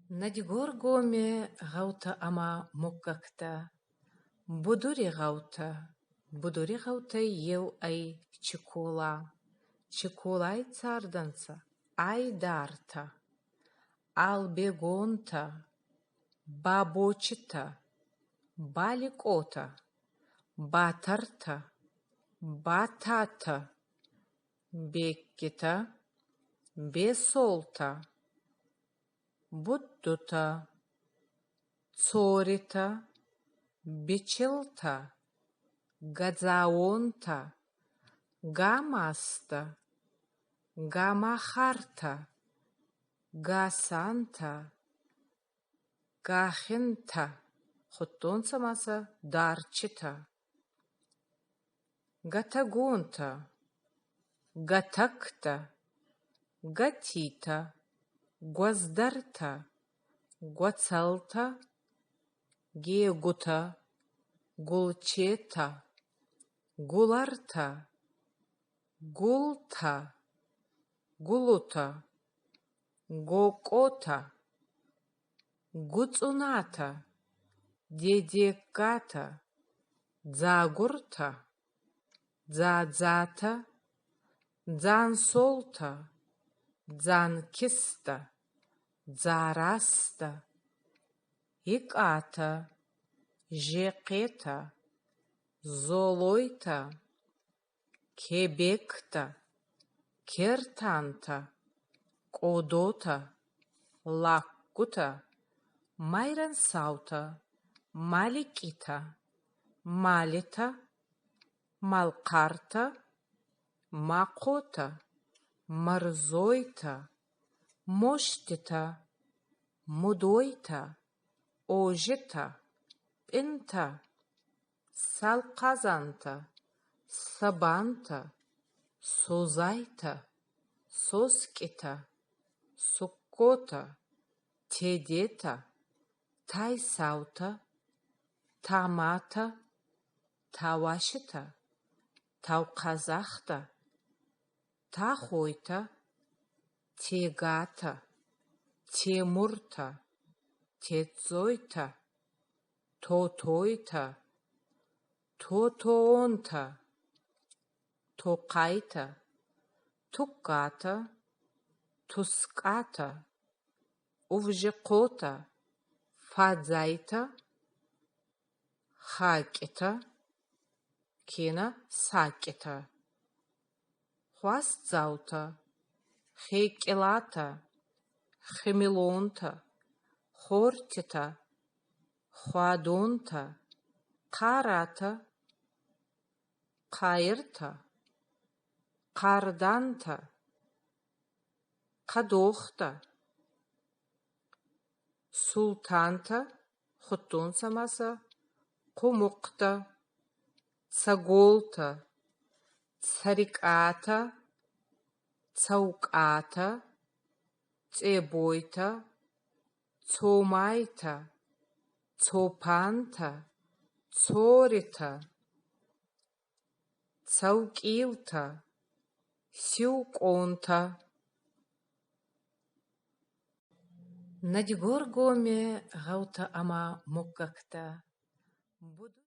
Надьгоргоме гаута ама муккакта. Будури гаута ев ай чекола. Чеколай царданца, ай дарта. Албегонта, бабочита, баликота, батарта, батата, беккита, бесолта, буддута, цорита, бичилта, гадзаонта, гамаста, гамахарта, гасанта, гахинта, хуттонца маса дарчита, гатагонта, гатакта, гатита, гваздарта, гвацалта, гегута, гулчета, гуларта, гулта, гулута, гокота, гуцуната, дедеката, дзагурта, дзадзата, дзансолта, дзанкиста, дзараста, иката, жекета, золойта, кебекта, кертанта, кодота, лаккута, майрансаута, маликита, малита, малкарта, макота, марзойта, моштита, мудойта, ожита, пинта, салказанта, сабанта, созайта, соскита, суккота, тедета, тайсаута, тамата, тавашита, тауказахта, тахойта, тегата, темурта, тецойта, тотойта, тотоонта, токайта, туката, туската, увжикота, фадзайта, хакита, кина сакита, хвастзаута, хейкелата, хемилонта, хортита, хвадонта, карата, кайрта, карданта, кадохта, султанта, хуттонца маса, кумукта, цаголта, цариката, цауката, цебойта, цомайта, цопанта, цорита, цаукилта, сиуконта. Надьгоргоме гаута ама муккакта.